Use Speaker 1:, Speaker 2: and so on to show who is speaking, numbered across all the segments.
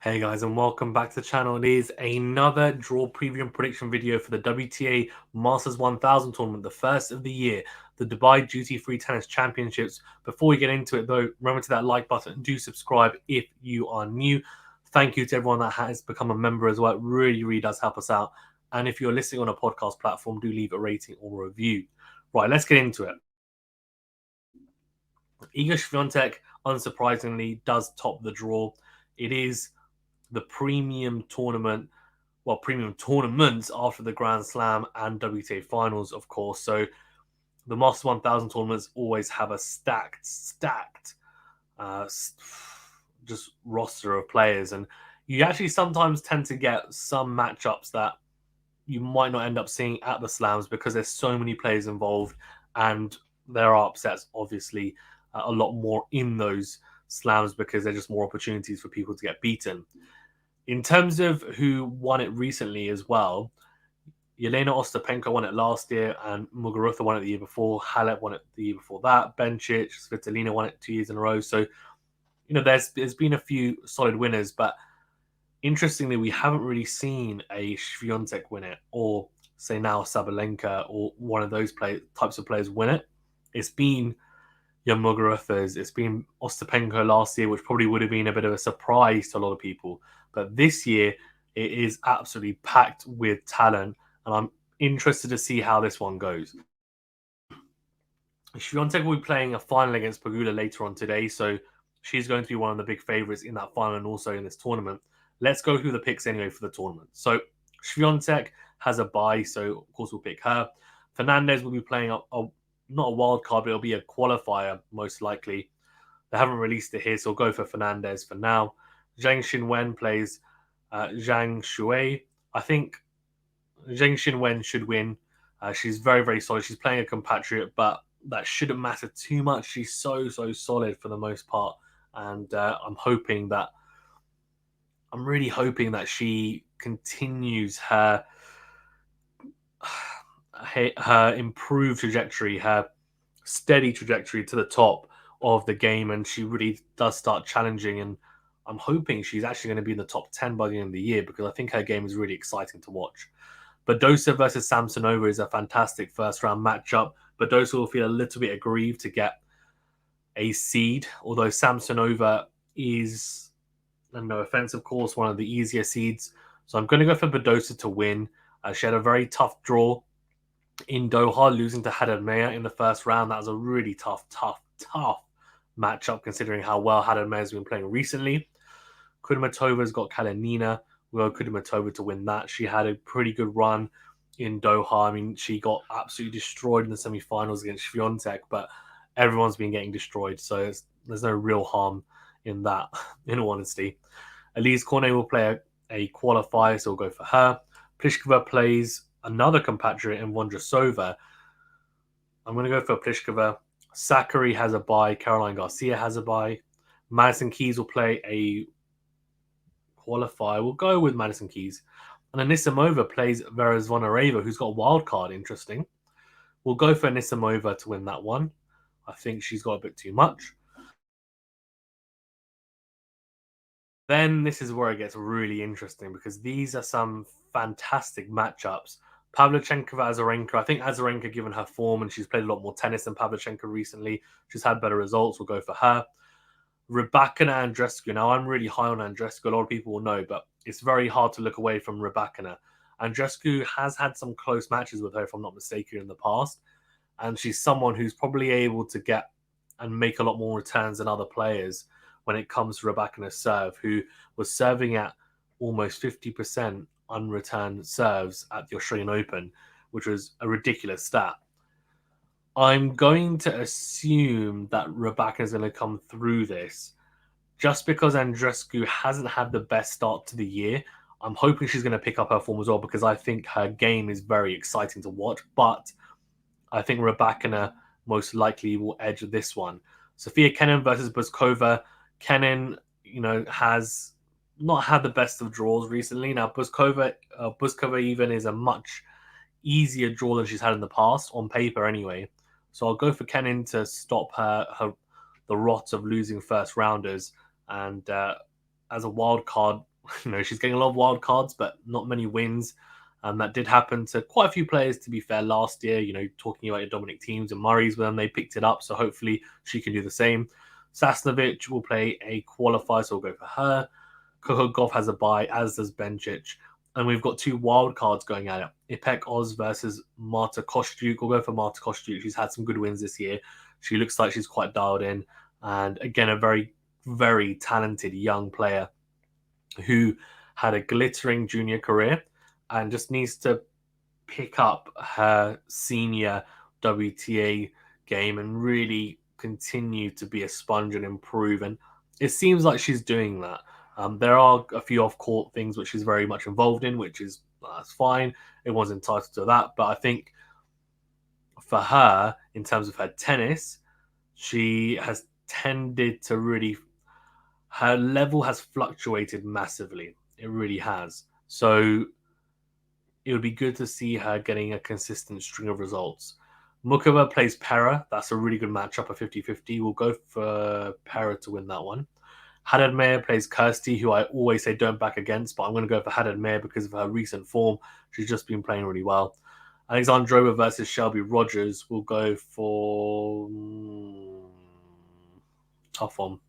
Speaker 1: Hey guys, and welcome back to the channel. It is another draw preview and prediction video for the WTA Masters 1000 tournament, the first of the year, the Dubai Duty-Free Tennis Championships. Before we get into it though, remember to that like button and do subscribe if you are new. Thank you to everyone that has become a member as well. It really does help us out. And if you're listening on a podcast platform, do leave a rating or review. Right, let's get into it. Iga Swiatek, unsurprisingly, does top the draw. It is the premium tournament, premium tournaments after the Grand Slam and WTA finals, of course. So the Masters 1000 tournaments always have a stacked uh, just roster of players. And you actually sometimes tend to get some matchups that you might not end up seeing at the slams because there's so many players involved and there are upsets, obviously, a lot more in those slams because there's just more opportunities for people to get beaten. In terms of who won it recently as well, Yelena Ostapenko won it last year, and Muguruza won it the year before. Halep won it the year before that. Bencic, Svitolina won it 2 years in a row. So, there's been a few solid winners, but interestingly, we haven't really seen a Swiatek win it, or say now Sabalenka, or one of those types of players win it. It's been Muguruza's. It's been Ostapenko last year, which probably would have been a bit of a surprise to a lot of people. But this year, it is absolutely packed with talent, and I'm interested to see how this one goes. Swiatek will be playing a final against Pegula later on today, so she's going to be one of the big favourites in that final and also in this tournament. Let's go through the picks anyway for the tournament. So Swiatek has a bye, so of course we'll pick her. Fernandez will be playing not a wild card, but it'll be a qualifier most likely. They haven't released it here, so we'll go for Fernandez for now. Zhang Xinwen plays Zhang Shuai. I think Zhang Xinwen should win. She's very solid. She's playing a compatriot, but that shouldn't matter too much. She's so solid for the most part, and I'm really hoping that she continues her improved trajectory, her steady trajectory to the top of the game, and she really does start challenging. And I'm hoping she's actually going to be in the top 10 by the end of the year because I think her game is really exciting to watch. Badosa versus Samsonova is a fantastic first round matchup. Badosa will feel a little bit aggrieved to get a seed, although Samsonova is, and no offense, of course, one of the easier seeds. So I'm going to go for Badosa to win. She had a very tough draw in Doha, losing to Haddad Meir in the first round. That was a really tough matchup considering how well Haddad Meir has been playing recently. Kudermetova's got Kalinina. We'll go Kudermetova to win that. She had a pretty good run in Doha. I mean, she got absolutely destroyed in the semi-finals against Swiatek, but everyone's been getting destroyed, so there's no real harm in that, in all honesty. Elise Cornet will play a qualifier, so we'll go for her. Pliskova plays another compatriot in Vondrousova. I'm going to go for Pliskova. Sakari has a bye. Caroline Garcia has a bye. Madison Keys will play a qualifier. We'll go with Madison Keys. And Anisimova plays Vera Zvonareva, who's got a wild card. Interesting. We'll go for Anisimova to win that one. I think she's got a bit too much. Then this is where it gets really interesting because these are some fantastic matchups. Pavlyuchenkova, Azarenka. I think Azarenka, given her form, and she's played a lot more tennis than Pavlyuchenko recently, she's had better results. We'll go for her. Rybakina Andreescu. Now, I'm really high on Andreescu. A lot of people will know, but it's very hard to look away from Rybakina. Andreescu has had some close matches with her, if I'm not mistaken, in the past. And she's someone who's probably able to get and make a lot more returns than other players when it comes to Rybakina's serve, who was serving at almost 50% unreturned serves at the Australian Open, which was a ridiculous stat. I'm going to assume that Rybakina is going to come through this just because Andreescu hasn't had the best start to the year. I'm hoping she's going to pick up her form as well because I think her game is very exciting to watch. But I think Rybakina most likely will edge this one. Sofia Kenin versus Buskova. Kenin, has not had the best of draws recently. Now, Buskova even is a much easier draw than she's had in the past, on paper anyway. So I'll go for Kenin to stop the rot of losing first rounders. And as a wild card, she's getting a lot of wild cards, but not many wins. That did happen to quite a few players, to be fair, last year. Talking about your Dominic teams and Murray's when they picked it up. So hopefully she can do the same. Sasnovich will play a qualifier, so we'll go for her. Coco Gauff has a bye, as does Bencic. And we've got two wild cards going at it. Ipek Oz versus Marta Kostyuk. We'll go for Marta Kostyuk. She's had some good wins this year. She looks like she's quite dialed in. And again, a very, very talented young player who had a glittering junior career and just needs to pick up her senior WTA game and really continue to be a sponge and improve. And it seems like she's doing that. There are a few off-court things which she's very much involved in, which is that's fine. Everyone's entitled to that. But I think for her, in terms of her tennis, she has tended to really, her level has fluctuated massively. It really has. So it would be good to see her getting a consistent string of results. Mukova plays Pera. That's a really good matchup, a 50-50. We'll go for Pera to win that one. Haddad Mayer plays Kirsty, who I always say don't back against, but I'm going to go for Haddad Mayer because of her recent form. She's just been playing really well. Alexandrova versus Shelby Rogers. We'll go for tough one.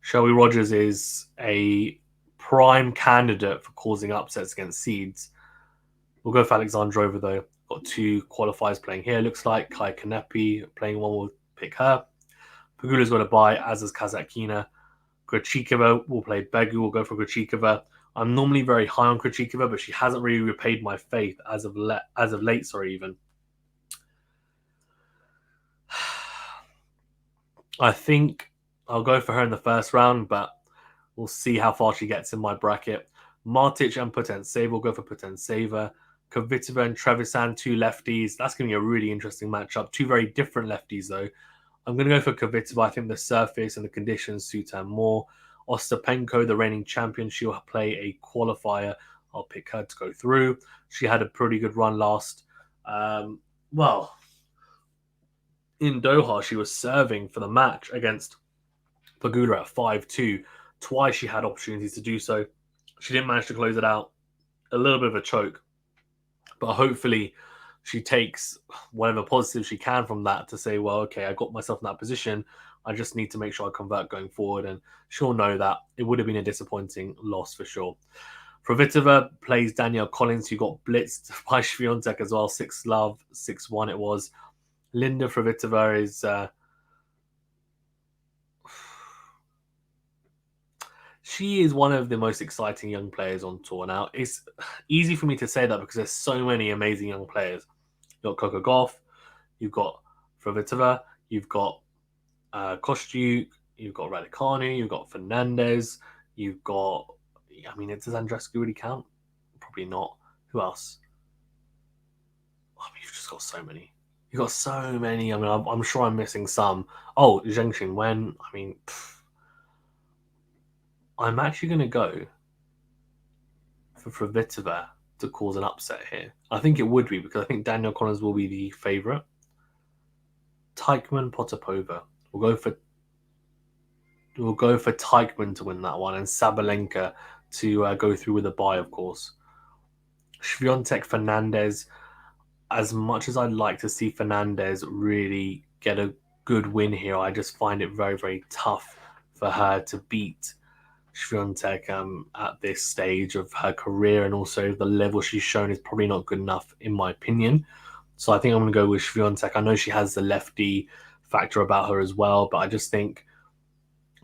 Speaker 1: Shelby Rogers is a prime candidate for causing upsets against seeds. We'll go for Alexandrova, though. Got two qualifiers playing here. Looks like Kai Kanepi playing one. We'll pick her. Pegula's got a bye, as is Kazatkina. Krejcikova will play Begu. We'll go for Krejcikova. I'm normally very high on Krejcikova, but she hasn't really repaid my faith as of late. Even. I think I'll go for her in the first round, but we'll see how far she gets in my bracket. Martic and Potentseva. We'll go for Potentseva. Kvitova and Trevisan, two lefties. That's going to be a really interesting matchup. Two very different lefties, though. I'm going to go for Kvitova. I think the surface and the conditions suit her more. Ostapenko, the reigning champion, she'll play a qualifier. I'll pick her to go through. She had a pretty good run last. In Doha, she was serving for the match against Pegula at 5-2. Twice she had opportunities to do so. She didn't manage to close it out. A little bit of a choke. But hopefully she takes whatever positive she can from that to say, well, okay, I got myself in that position. I just need to make sure I convert going forward. And she'll know that it would have been a disappointing loss for sure. Kvitova plays Danielle Collins, who got blitzed by Swiatek as well. 6-love, 6-1 it was. Linda Kvitova is... she is one of the most exciting young players on tour. Now, it's easy for me to say that because there's so many amazing young players. You've got Coco Gauff, you've got Kvitova, you've got Kostyuk, you've got Raducanu, you've got Fernandez, you've got... I mean, does Andreescu really count? Probably not. Who else? I mean, you've just got so many. You've got so many. I mean, I'm sure I'm missing some. Oh, Zheng Xinwen. I mean... I'm actually going to go for Kvitova to cause an upset here. I think it would be because I think Danielle Collins will be the favourite. Teichmann, Potapova. We'll go for Teichmann to win that one and Sabalenka to go through with a bye, of course. Swiatek, Fernandez. As much as I'd like to see Fernandez really get a good win here, I just find it very, very tough for her to beat Swiatek at this stage of her career, and also the level she's shown is probably not good enough in my opinion. So I think I'm going to go with Swiatek. I know she has the lefty factor about her as well, but I just think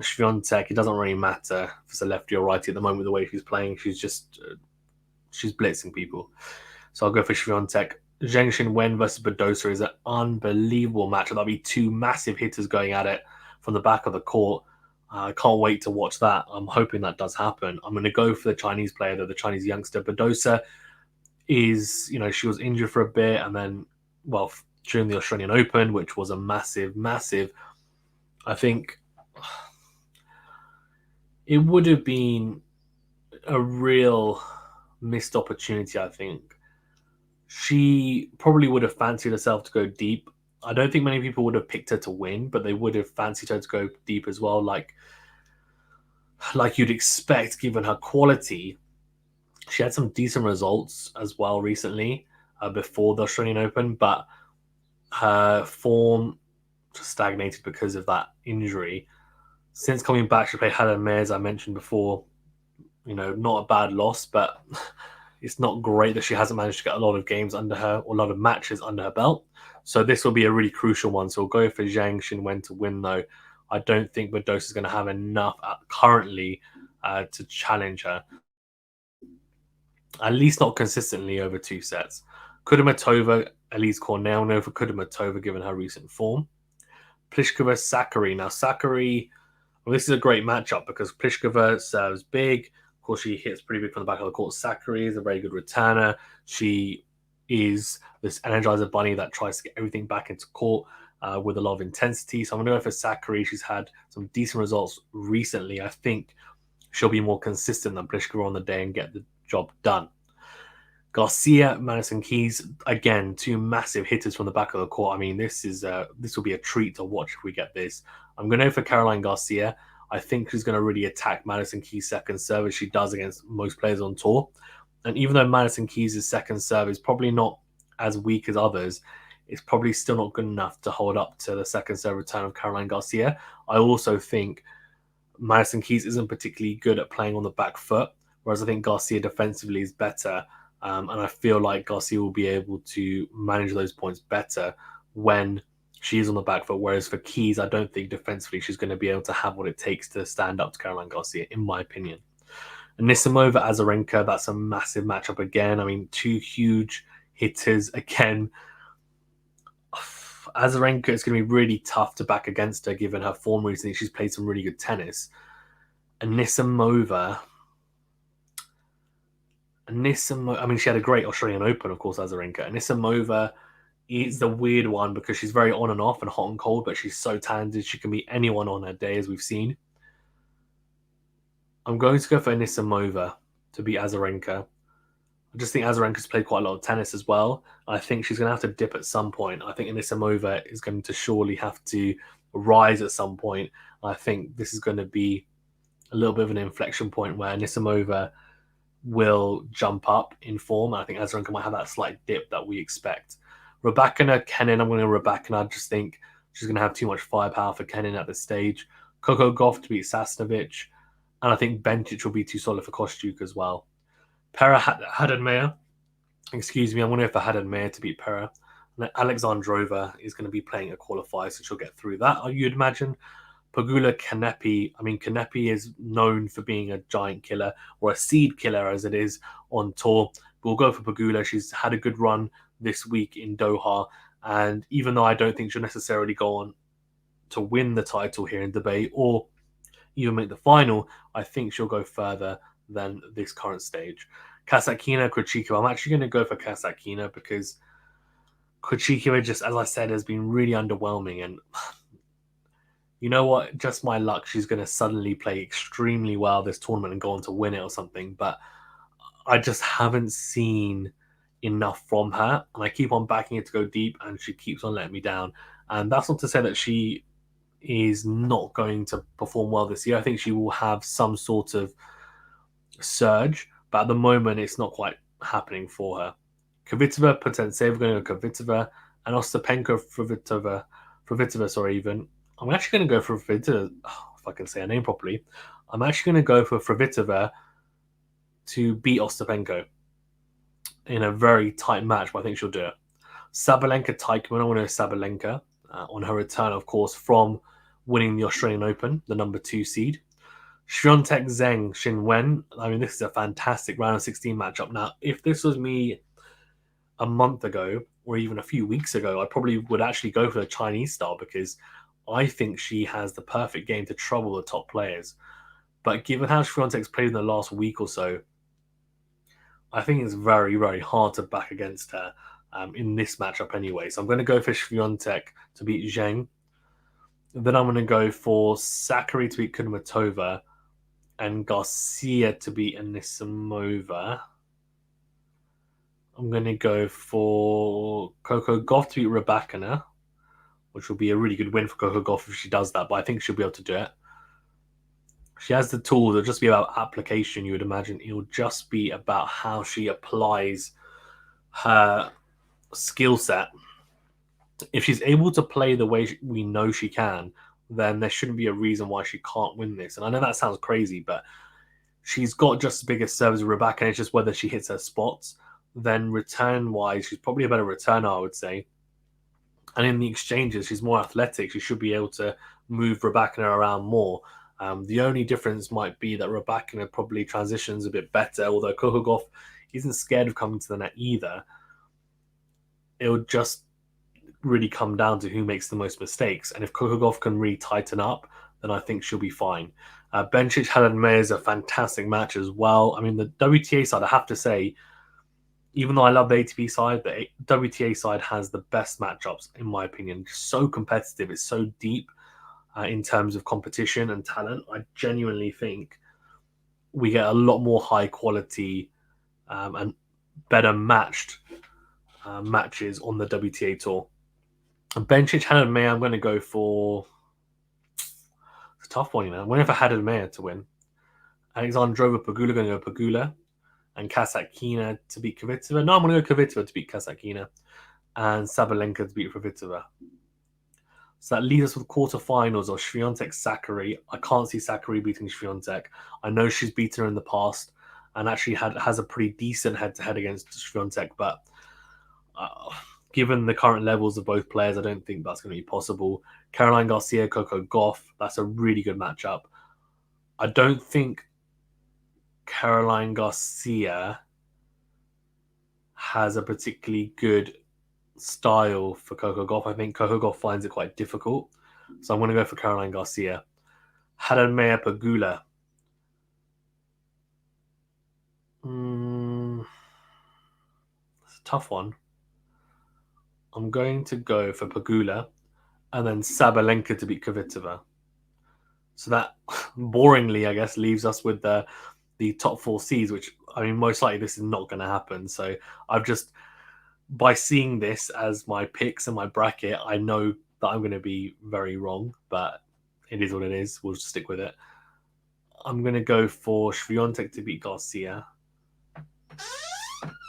Speaker 1: Swiatek, it doesn't really matter if it's a lefty or righty at the moment. The way she's playing, she's blitzing people. So I'll go for Swiatek. Zheng Xinwen versus Badosa is an unbelievable match. That'll be two massive hitters going at it from the back of the court. I can't wait to watch that. I'm hoping that does happen. I'm going to go for the Chinese player, though, the Chinese youngster. Badosa is, she was injured for a bit, and then, during the Australian Open, which was a massive, I think it would have been a real missed opportunity, I think. She probably would have fancied herself to go deep. I don't think many people would have picked her to win, but they would have fancied her to go deep as well. Like, like you'd expect given her quality. She had some decent results as well recently before the Australian Open, but her form just stagnated because of that injury. Since coming back, she played Helen May, as I mentioned before. Not a bad loss, but it's not great that she hasn't managed to get a lot of games under her or a lot of matches under her belt. So this will be a really crucial one. So we'll go for Zhang Xinwen to win, though. I don't think Badosa is going to have enough currently to challenge her. At least not consistently over 2 sets. Kudermetova, Elise Cornell, no for Kudermetova given her recent form. Pliskova, Sakkari. Now, Sakkari, well, this is a great matchup because Pliskova serves big. Of course, she hits pretty big from the back of the court. Sakkari is a very good returner. She is this energizer bunny that tries to get everything back into court with a lot of intensity. So I'm going to go for Sakkari. She's had some decent results recently. I think she'll be more consistent than Pliskova on the day and get the job done. Garcia, Madison Keys, again, two massive hitters from the back of the court. I mean, this will be a treat to watch if we get this. I'm going to go for Caroline Garcia. I think she's going to really attack Madison Keys' second serve as she does against most players on tour. And even though Madison Keys' second serve is probably not as weak as others, it's probably still not good enough to hold up to the second serve return of Caroline Garcia. I also think Madison Keys isn't particularly good at playing on the back foot, whereas I think Garcia defensively is better. And I feel like Garcia will be able to manage those points better when she is on the back foot. Whereas for Keys, I don't think defensively she's going to be able to have what it takes to stand up to Caroline Garcia, in my opinion. Anisimova, Azarenka, that's a massive matchup again. I mean, two huge hitters again. Azarenka, it's going to be really tough to back against her given her form recently. She's played some really good tennis. Anisimova, I mean, she had a great Australian Open, of course, Azarenka. Anisimova is the weird one because she's very on and off and hot and cold, but she's so talented. She can be anyone on her day, as we've seen. I'm going to go for Anisimova to beat Azarenka. I just think Azarenka's played quite a lot of tennis as well. I think she's going to have to dip at some point. I think Anisimova is going to surely have to rise at some point. I think this is going to be a little bit of an inflection point where Anisimova will jump up in form. I think Azarenka might have that slight dip that we expect. Rybakina, Kenin, I'm going to go Rybakina. I just think she's going to have too much firepower for Kenin at this stage. Coco Gauff to beat Sasnovich. And I think Bencic will be too solid for Kostyuk as well. Pera Haddad-Meyer. Excuse me, I'm going to go for Haddad-Meyer to beat Pera. And Alexandrova is going to be playing a qualifier, so she'll get through that, you'd imagine. Pegula Kanepi. I mean, Kanepi is known for being a giant killer or a seed killer as it is on tour. We'll go for Pegula. She's had a good run this week in Doha. And even though I don't think she'll necessarily go on to win the title here in Dubai or even make the final, I think she'll go further than this current stage. Kasatkina, Krejcikova. I'm actually going to go for Kasatkina because Krejcikova, just as I said, has been really underwhelming. And you know what? Just my luck. She's going to suddenly play extremely well this tournament and go on to win it or something. But I just haven't seen enough from her. And I keep on backing it to go deep, and she keeps on letting me down. And that's not to say that she is not going to perform well this year. I think she will have some sort of surge. But at the moment, it's not quite happening for her. Kvitova, Potentseva, going to go Kvitova. And Ostapenko, Kvitova, sorry, even. I'm actually going to go for Kvitova, if I can say her name properly. I'm actually going to go for Kvitova to beat Ostapenko in a very tight match, but I think she'll do it. Sabalenka, Teichmann, I want to Sabalenka on her return, of course, from winning the Australian Open, the number 2 seed. Swiatek, Zheng Xinwen. I mean, this is a fantastic round of 16 matchup. Now, if this was me a month ago or even a few weeks ago, I probably would actually go for the Chinese style because I think she has the perfect game to trouble the top players. But given how Swiatek's played in the last week or so, I think it's very, very hard to back against her in this matchup anyway. So I'm going to go for Swiatek to beat Zheng. Then I'm going to go for Sakkari to beat Kudermetova and Garcia to beat Anisimova. I'm going to go for Coco Gauff to beat Rybakina, which will be a really good win for Coco Gauff if she does that, but I think she'll be able to do it. She has the tools. It'll just be about application, you would imagine. It'll just be about how she applies her skill set. If she's able to play the way we know she can, then there shouldn't be a reason why she can't win this. And I know that sounds crazy, but she's got just as big a serve as Rebecca, and it's just whether she hits her spots. Then return-wise, she's probably a better returner, I would say. And in the exchanges, she's more athletic. She should be able to move Rebecca around more. The only difference might be that Rebecca probably transitions a bit better, although Coco Gauff isn't scared of coming to the net either. It'll just really come down to who makes the most mistakes. And if Coco Gauff can really tighten up, then I think she'll be fine. Bencic Helen May is a fantastic match as well. I mean, the WTA side, I have to say, even though I love the ATP side, the WTA side has the best matchups, in my opinion. Just so competitive. It's so deep in terms of competition and talent. I genuinely think we get a lot more high quality and better matched matches on the WTA tour. Bencic, Helen May, I'm going to go for... It's a tough one, you know. I'm going for Haddad Mayer to win. Alexandrova Pegula, going to go Pegula. And Kasatkina to beat Kvitova. No, I'm going to go Kvitova to beat Kasatkina. And Sabalenka to beat Kvitova. So that leaves us with quarterfinals of Swiatek-Sakkari. I can't see Sakkari beating Swiatek. I know she's beaten her in the past and actually has a pretty decent head-to-head against Swiatek, but given the current levels of both players, I don't think that's going to be possible. Caroline Garcia, Coco Gauff, that's a really good matchup. I don't think Caroline Garcia has a particularly good style for Coco Gauff. I think Coco Gauff finds it quite difficult. So I'm going to go for Caroline Garcia. Haddad Mayer Pegula. It's a tough one. I'm going to go for Pegula and then Sabalenka to beat Kvitova. So that, boringly, I guess, leaves us with the top 4 seeds, which, I mean, most likely this is not going to happen. So I've just, by seeing this as my picks and my bracket, I know that I'm going to be very wrong, but it is what it is. We'll just stick with it. I'm going to go for Swiatek to beat Garcia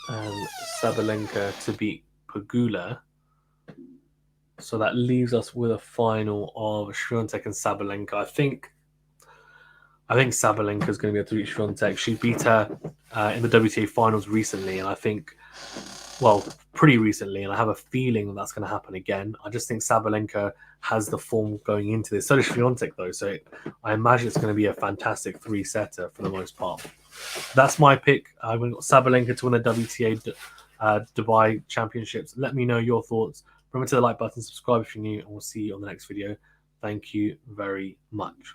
Speaker 1: and Sabalenka to beat Pegula. So that leaves us with a final of Swiatek and Sabalenka. I think Sabalenka is going to be able to beat Swiatek. She beat her in the WTA finals recently, and I think, well, pretty recently, and I have a feeling that's going to happen again. I just think Sabalenka has the form going into this. So does Swiatek, though. So I imagine it's going to be a fantastic 3-setter for the most part. That's my pick. I've got Sabalenka to win the WTA Dubai Championships. Let me know your thoughts. Remember to the like button, subscribe if you're new, and we'll see you on the next video. Thank you very much.